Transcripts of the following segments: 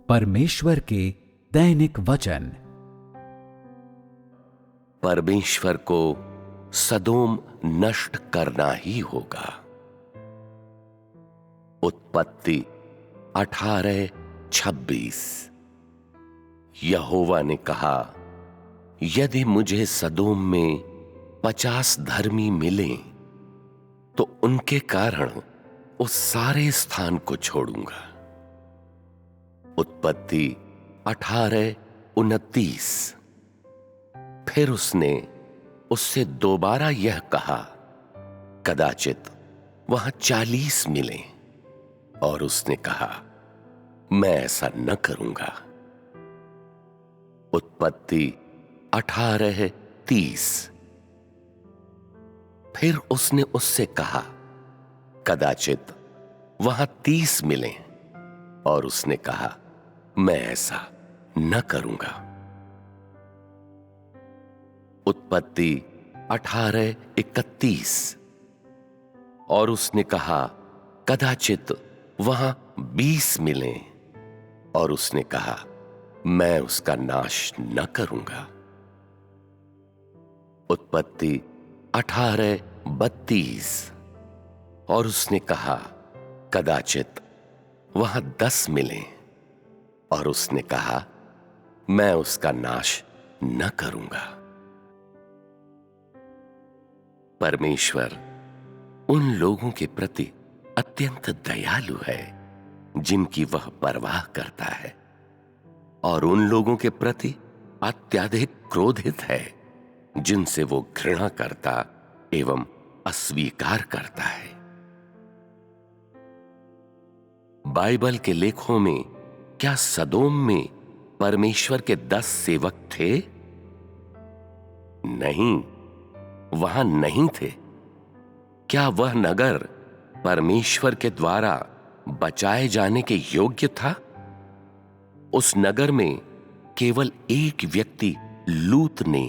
परमेश्वर के दैनिक वचन। परमेश्वर को सदोम नष्ट करना ही होगा। उत्पत्ति 18:26। यहोवा ने कहा, यदि मुझे सदोम में 50 धर्मी मिलें तो उनके कारण उस सारे स्थान को छोड़ूंगा। उत्पत्ति 18:29। फिर उसने उससे दोबारा यह कहा, कदाचित वहां 40 मिलें, और उसने कहा, मैं ऐसा न करूंगा। उत्पत्ति 18:30। फिर उसने उससे कहा, कदाचित वहां 30 मिलें, और उसने कहा, मैं ऐसा न करूंगा। उत्पत्ति 18:31। और उसने कहा, कदाचित वहां 20 मिलें, और उसने कहा, मैं उसका नाश न करूंगा। उत्पत्ति 18:32। और उसने कहा, कदाचित वहां 10 मिलें, और उसने कहा, मैं उसका नाश न करूंगा। परमेश्वर उन लोगों के प्रति अत्यंत दयालु है जिनकी वह परवाह करता है, और उन लोगों के प्रति अत्यधिक क्रोधित है जिनसे वो घृणा करता एवं अस्वीकार करता है। बाइबल के लेखों में क्या सदोम में परमेश्वर के 10 सेवक थे? नहीं, वहां नहीं थे। क्या वह नगर परमेश्वर के द्वारा बचाए जाने के योग्य था? उस नगर में केवल एक व्यक्ति लूत ने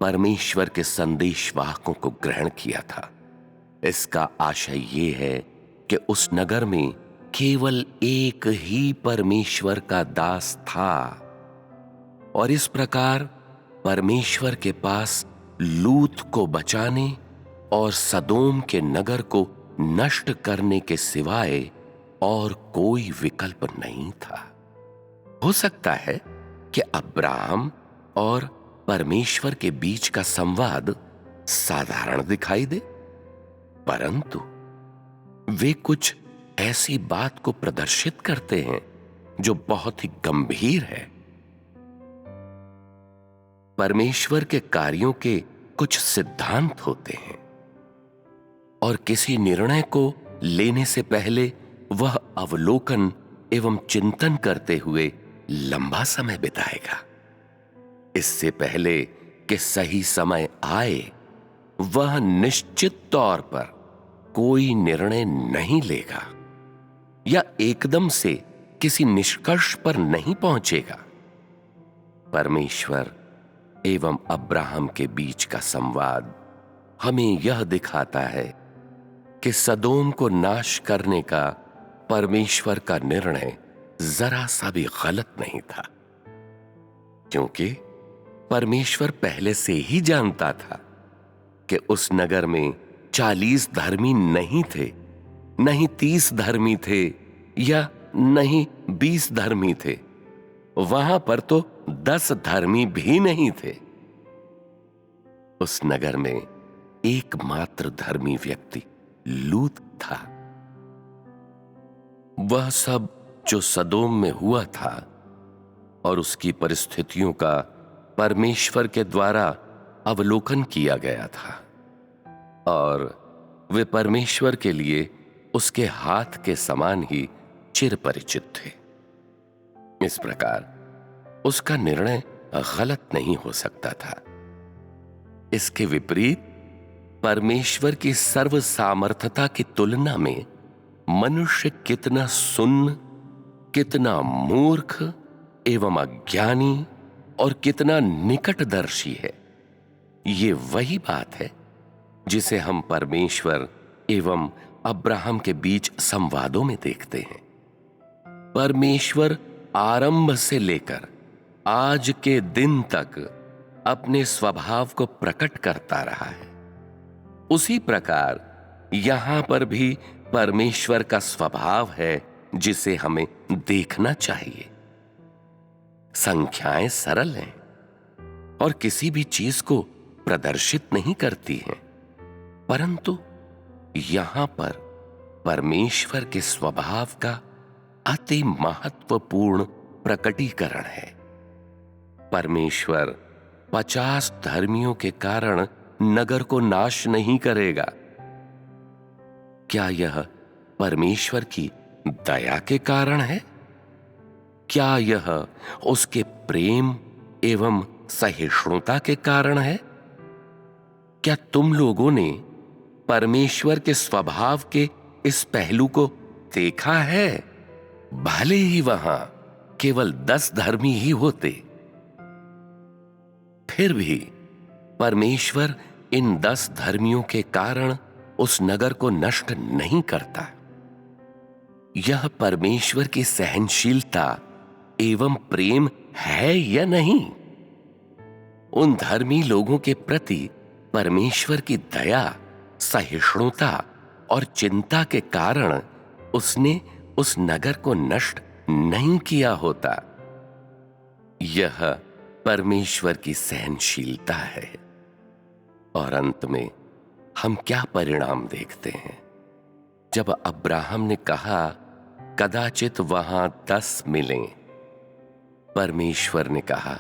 परमेश्वर के संदेशवाहकों को ग्रहण किया था। इसका आशय यह है कि उस नगर में केवल एक ही परमेश्वर का दास था, और इस प्रकार परमेश्वर के पास लूत को बचाने और सदोम के नगर को नष्ट करने के सिवाय और कोई विकल्प नहीं था। हो सकता है कि अब्राहम और परमेश्वर के बीच का संवाद साधारण दिखाई दे, परंतु वे कुछ ऐसी बात को प्रदर्शित करते हैं जो बहुत ही गंभीर है। परमेश्वर के कार्यों के कुछ सिद्धांत होते हैं, और किसी निर्णय को लेने से पहले वह अवलोकन एवं चिंतन करते हुए लंबा समय बिताएगा। इससे पहले कि सही समय आए, वह निश्चित तौर पर कोई निर्णय नहीं लेगा या एकदम से किसी निष्कर्ष पर नहीं पहुंचेगा। परमेश्वर एवं अब्राहम के बीच का संवाद हमें यह दिखाता है कि सदोम को नाश करने का परमेश्वर का निर्णय जरा सा भी गलत नहीं था, क्योंकि परमेश्वर पहले से ही जानता था कि उस नगर में 40 धर्मी नहीं थे, नहीं 30 धर्मी थे, या नहीं 20 धर्मी थे। वहां पर तो 10 धर्मी भी नहीं थे। उस नगर में एकमात्र धर्मी व्यक्ति लूत था। वह सब जो सदोम में हुआ था और उसकी परिस्थितियों का परमेश्वर के द्वारा अवलोकन किया गया था, और वे परमेश्वर के लिए उसके हाथ के समान ही चिरपरिचित थे। इस प्रकार उसका निर्णय गलत नहीं हो सकता था। इसके विपरीत परमेश्वर की सर्व सामर्थ्यता की तुलना में मनुष्य कितना सुन्न, कितना मूर्ख एवं अज्ञानी और कितना निकटदर्शी है, ये वही बात है जिसे हम परमेश्वर एवं अब्राहम के बीच संवादों में देखते हैं। परमेश्वर आरंभ से लेकर आज के दिन तक अपने स्वभाव को प्रकट करता रहा है, उसी प्रकार यहां पर भी परमेश्वर का स्वभाव है जिसे हमें देखना चाहिए। संख्याएं सरल हैं और किसी भी चीज को प्रदर्शित नहीं करती हैं, परंतु यहां पर परमेश्वर के स्वभाव का अति महत्वपूर्ण प्रकटीकरण है। परमेश्वर 50 धर्मियों के कारण नगर को नाश नहीं करेगा। क्या यह परमेश्वर की दया के कारण है? क्या यह उसके प्रेम एवं सहिष्णुता के कारण है? क्या तुम लोगों ने परमेश्वर के स्वभाव के इस पहलू को देखा है? भले ही वहां केवल 10 धर्मी ही होते, फिर भी परमेश्वर इन 10 धर्मियों के कारण उस नगर को नष्ट नहीं करता। यह परमेश्वर की सहनशीलता एवं प्रेम है या नहीं? उन धर्मी लोगों के प्रति परमेश्वर की दया, सहिष्णुता और चिंता के कारण उसने उस नगर को नष्ट नहीं किया होता। यह परमेश्वर की सहनशीलता है। और अंत में हम क्या परिणाम देखते हैं? जब अब्राहम ने कहा कदाचित वहां 10 मिलें, परमेश्वर ने कहा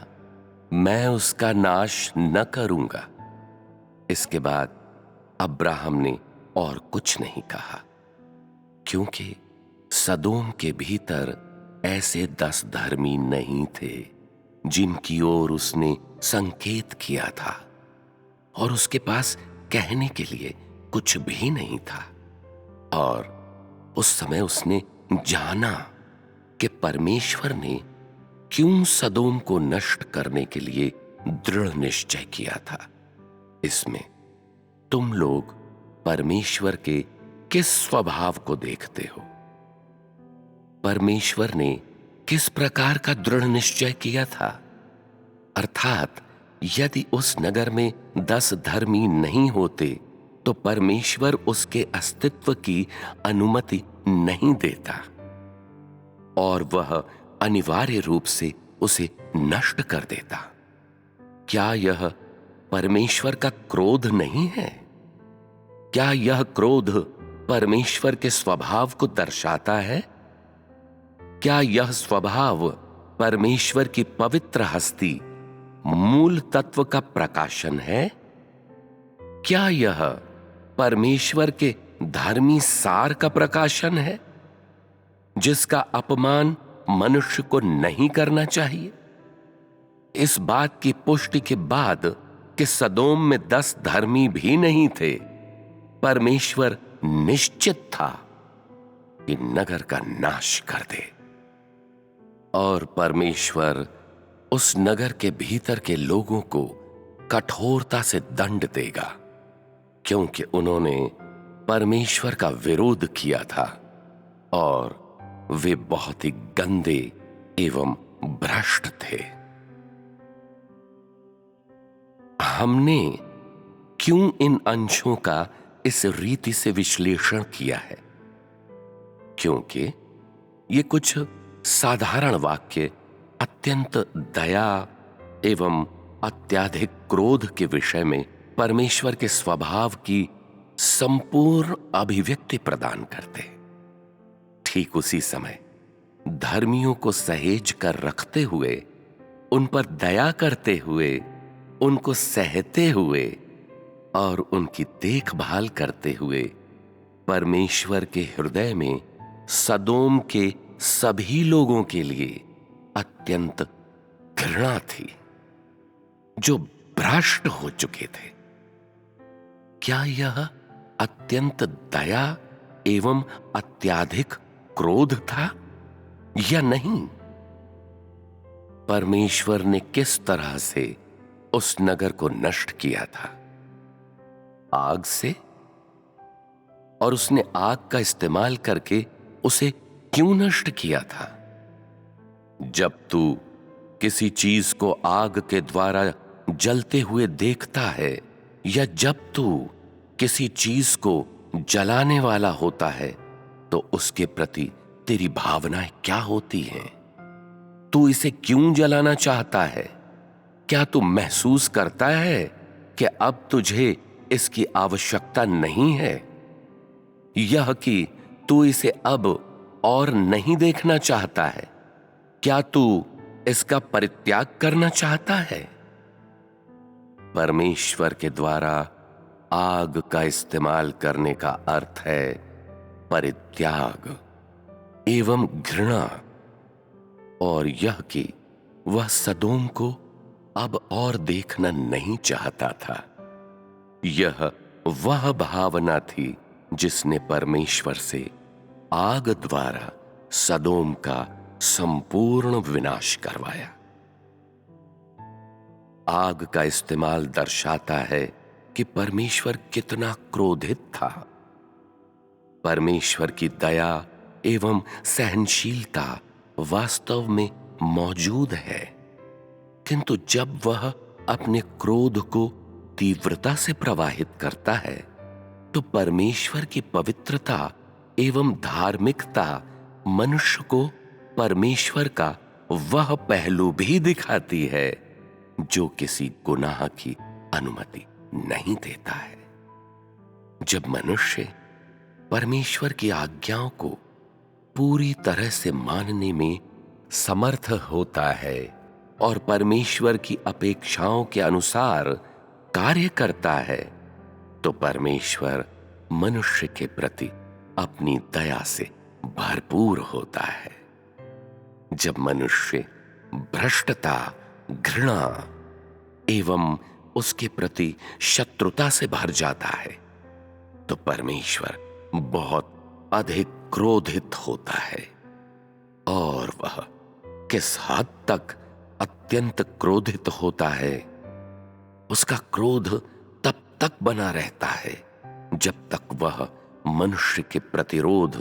मैं उसका नाश न करूंगा। इसके बाद अब्राहम ने और कुछ नहीं कहा, क्योंकि सदोम के भीतर ऐसे 10 धर्मी नहीं थे जिनकी ओर उसने संकेत किया था, और उसके पास कहने के लिए कुछ भी नहीं था। और उस समय उसने जाना कि परमेश्वर ने क्यों सदोम को नष्ट करने के लिए दृढ़ निश्चय किया था। इसमें तुम लोग परमेश्वर के किस स्वभाव को देखते हो? परमेश्वर ने किस प्रकार का दृढ़ निश्चय किया था? अर्थात यदि उस नगर में 10 धर्मी नहीं होते तो परमेश्वर उसके अस्तित्व की अनुमति नहीं देता और वह अनिवार्य रूप से उसे नष्ट कर देता। क्या यह परमेश्वर का क्रोध नहीं है? क्या यह क्रोध परमेश्वर के स्वभाव को दर्शाता है? क्या यह स्वभाव परमेश्वर की पवित्र हस्ती, मूल तत्व का प्रकाशन है? क्या यह परमेश्वर के धर्मी सार का प्रकाशन है, जिसका अपमान मनुष्य को नहीं करना चाहिए? इस बात की पुष्टि के बाद कि सदोम में 10 धर्मी भी नहीं थे, परमेश्वर निश्चित था कि नगर का नाश कर दे। और परमेश्वर उस नगर के भीतर के लोगों को कठोरता से दंड देगा, क्योंकि उन्होंने परमेश्वर का विरोध किया था और वे बहुत ही गंदे एवं भ्रष्ट थे। हमने क्यों इन अंशों का इस रीति से विश्लेषण किया है? क्योंकि ये कुछ साधारण वाक्य अत्यंत दया एवं अत्याधिक क्रोध के विषय में परमेश्वर के स्वभाव की संपूर्ण अभिव्यक्ति प्रदान करते। ठीक उसी समय धर्मियों को सहेज कर रखते हुए, उन पर दया करते हुए, उनको सहते हुए और उनकी देखभाल करते हुए परमेश्वर के हृदय में सदोम के सभी लोगों के लिए अत्यंत घृणा थी, जो भ्रष्ट हो चुके थे। क्या यह अत्यंत दया एवं अत्याधिक क्रोध था या नहीं? परमेश्वर ने किस तरह से उस नगर को नष्ट किया था? आग से। और उसने आग का इस्तेमाल करके उसे क्यों नष्ट किया था? जब तू किसी चीज को आग के द्वारा जलते हुए देखता है या जब तू किसी चीज को जलाने वाला होता है तो उसके प्रति तेरी भावनाएं क्या होती हैं? तू इसे क्यों जलाना चाहता है? क्या तू महसूस करता है कि अब तुझे इसकी आवश्यकता नहीं है? यह कि तू इसे अब और नहीं देखना चाहता है? क्या तू इसका परित्याग करना चाहता है? परमेश्वर के द्वारा आग का इस्तेमाल करने का अर्थ है परित्याग एवं घृणा, और यह कि वह सदोम को अब और देखना नहीं चाहता था। यह वह भावना थी जिसने परमेश्वर से आग द्वारा सदोम का संपूर्ण विनाश करवाया। आग का इस्तेमाल दर्शाता है कि परमेश्वर कितना क्रोधित था। परमेश्वर की दया एवं सहनशीलता वास्तव में मौजूद है, किंतु जब वह अपने क्रोध को तीव्रता से प्रवाहित करता है तो परमेश्वर की पवित्रता एवं धार्मिकता मनुष्य को परमेश्वर का वह पहलू भी दिखाती है जो किसी गुनाह की अनुमति नहीं देता है। जब मनुष्य परमेश्वर की आज्ञाओं को पूरी तरह से मानने में समर्थ होता है और परमेश्वर की अपेक्षाओं के अनुसार कार्य करता है तो परमेश्वर मनुष्य के प्रति अपनी दया से भरपूर होता है। जब मनुष्य भ्रष्टता, घृणा एवं उसके प्रति शत्रुता से भर जाता है तो परमेश्वर बहुत अधिक क्रोधित होता है, और वह किस हद तक अत्यंत क्रोधित होता है। उसका क्रोध तब तक बना रहता है जब तक वह मनुष्य के प्रतिरोध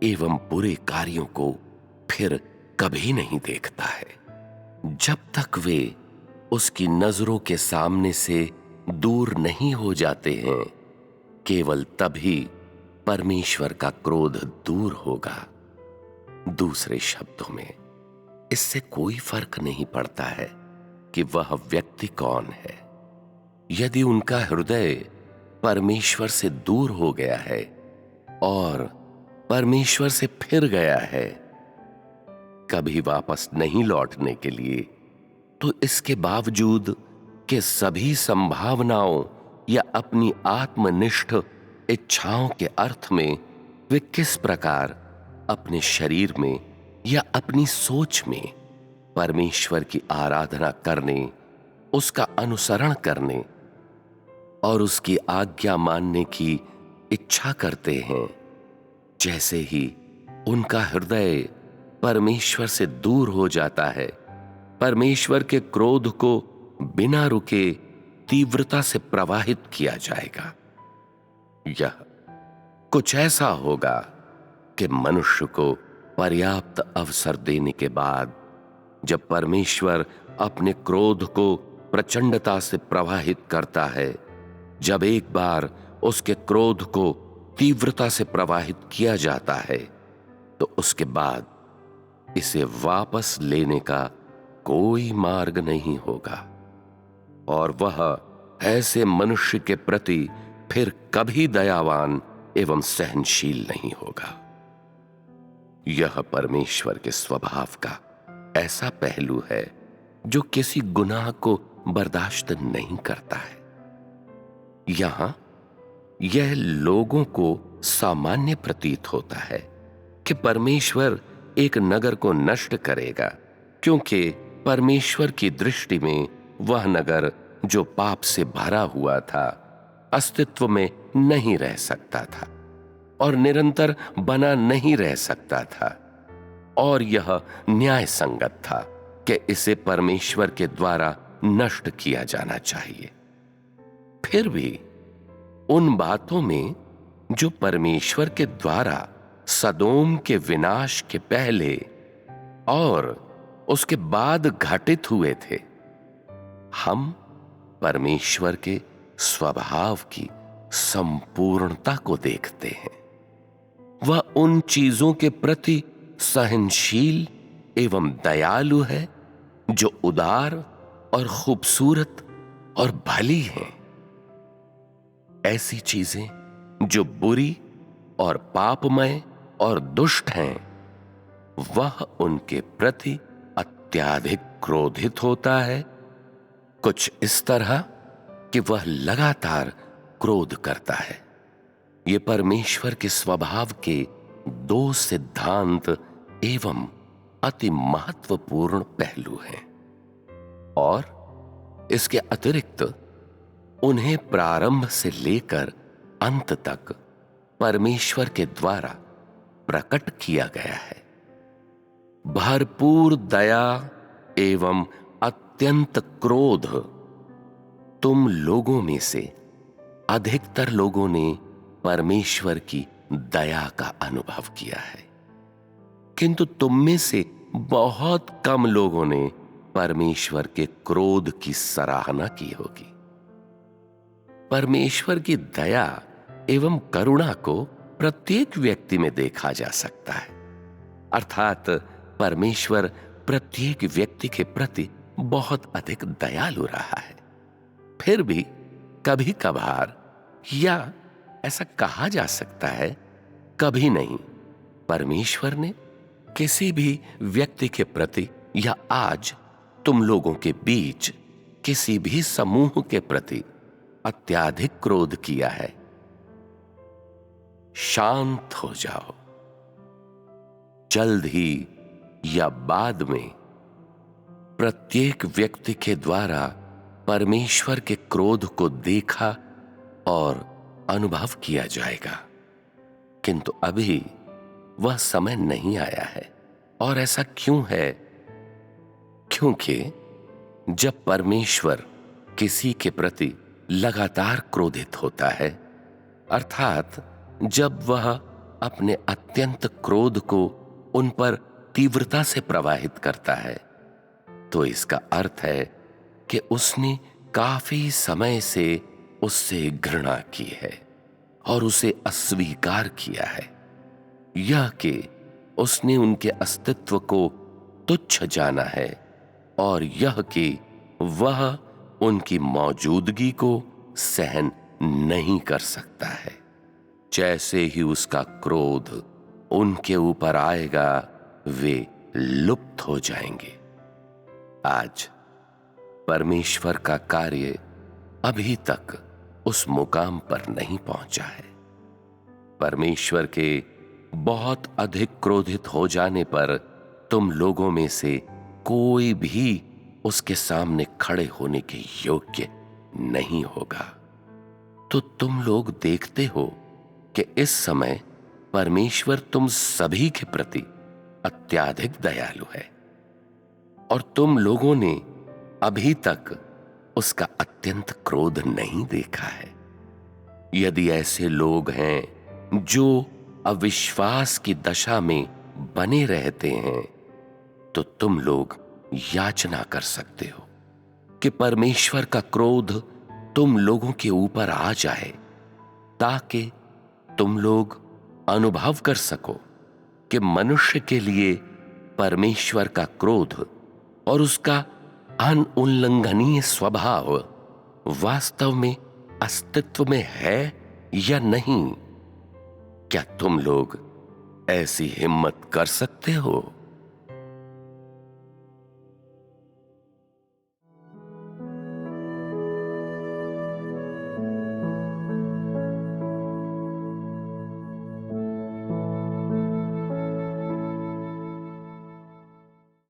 एवं बुरे कार्यों को फिर कभी नहीं देखता है। जब तक वे उसकी नजरों के सामने से दूर नहीं हो जाते हैं, केवल तभी परमेश्वर का क्रोध दूर होगा। दूसरे शब्दों में, इससे कोई फर्क नहीं पड़ता है कि वह व्यक्ति कौन है। यदि उनका हृदय परमेश्वर से दूर हो गया है और परमेश्वर से फिर गया है, कभी वापस नहीं लौटने के लिए, तो इसके बावजूद कि सभी संभावनाओं या अपनी आत्मनिष्ठ इच्छाओं के अर्थ में वे किस प्रकार अपने शरीर में या अपनी सोच में परमेश्वर की आराधना करने, उसका अनुसरण करने और उसकी आज्ञा मानने की इच्छा करते हैं, जैसे ही उनका हृदय परमेश्वर से दूर हो जाता है, परमेश्वर के क्रोध को बिना रुके तीव्रता से प्रवाहित किया जाएगा। यह कुछ ऐसा होगा कि मनुष्य को पर्याप्त अवसर देने के बाद, जब परमेश्वर अपने क्रोध को प्रचंडता से प्रवाहित करता है, जब एक बार उसके क्रोध को तीव्रता से प्रवाहित किया जाता है, तो उसके बाद इसे वापस लेने का कोई मार्ग नहीं होगा, और वह ऐसे मनुष्य के प्रति फिर कभी दयावान एवं सहनशील नहीं होगा। यह परमेश्वर के स्वभाव का ऐसा पहलू है जो किसी गुनाह को बर्दाश्त नहीं करता है। यहां यह लोगों को सामान्य प्रतीत होता है कि परमेश्वर एक नगर को नष्ट करेगा, क्योंकि परमेश्वर की दृष्टि में वह नगर जो पाप से भरा हुआ था अस्तित्व में नहीं रह सकता था और निरंतर बना नहीं रह सकता था, और यह न्याय संगत था कि इसे परमेश्वर के द्वारा नष्ट किया जाना चाहिए। फिर भी उन बातों में जो परमेश्वर के द्वारा सदोम के विनाश के पहले और उसके बाद घटित हुए थे। हम परमेश्वर के स्वभाव की संपूर्णता को देखते हैं। वह उन चीजों के प्रति सहनशील एवं दयालु है जो उदार और खूबसूरत और भली हैं। ऐसी चीजें जो बुरी और पापमय और दुष्ट हैं, वह उनके प्रति अत्यधिक क्रोधित होता है, कुछ इस तरह कि वह लगातार क्रोध करता है। ये परमेश्वर के स्वभाव के दो सिद्धांत एवं अति महत्वपूर्ण पहलू हैं, और इसके अतिरिक्त उन्हें प्रारंभ से लेकर अंत तक परमेश्वर के द्वारा प्रकट किया गया है। भरपूर दया एवं अत्यंत क्रोध तुम लोगों में से अधिकतर लोगों ने परमेश्वर की दया का अनुभव किया है, किंतु तुम में से बहुत कम लोगों ने परमेश्वर के क्रोध की सराहना की होगी। परमेश्वर की दया एवं करुणा को प्रत्येक व्यक्ति में देखा जा सकता है, अर्थात परमेश्वर प्रत्येक व्यक्ति के प्रति बहुत अधिक दयालु रहा है। फिर भी कभी कभार, या ऐसा कहा जा सकता है कभी नहीं, परमेश्वर ने किसी भी व्यक्ति के प्रति या आज तुम लोगों के बीच किसी भी समूह के प्रति अत्यधिक क्रोध किया है। शांत हो जाओ। जल्द ही या बाद में प्रत्येक व्यक्ति के द्वारा परमेश्वर के क्रोध को देखा और अनुभव किया जाएगा, किंतु अभी वह समय नहीं आया है। और ऐसा क्यों है? क्योंकि जब परमेश्वर किसी के प्रति लगातार क्रोधित होता है, अर्थात जब वह अपने अत्यंत क्रोध को उन पर तीव्रता से प्रवाहित करता है, तो इसका अर्थ है कि उसने काफी समय से उससे घृणा की है और उसे अस्वीकार किया है। यह कि उसने उनके अस्तित्व को तुच्छ जाना है, और यह कि वह उनकी मौजूदगी को सहन नहीं कर सकता है। जैसे ही उसका क्रोध उनके ऊपर आएगा, वे लुप्त हो जाएंगे। आज परमेश्वर का कार्य अभी तक उस मुकाम पर नहीं पहुंचा है। परमेश्वर के बहुत अधिक क्रोधित हो जाने पर तुम लोगों में से कोई भी उसके सामने खड़े होने के योग्य नहीं होगा। तो तुम लोग देखते हो कि इस समय परमेश्वर तुम सभी के प्रति अत्यधिक दयालु है, और तुम लोगों ने अभी तक उसका अत्यंत क्रोध नहीं देखा है। यदि ऐसे लोग हैं जो अविश्वास की दशा में बने रहते हैं, तो तुम लोग याचना कर सकते हो कि परमेश्वर का क्रोध तुम लोगों के ऊपर आ जाए, ताकि तुम लोग अनुभव कर सको कि मनुष्य के लिए परमेश्वर का क्रोध और उसका अनुल्लंघनीय स्वभाव वास्तव में अस्तित्व में है या नहीं। क्या तुम लोग ऐसी हिम्मत कर सकते हो?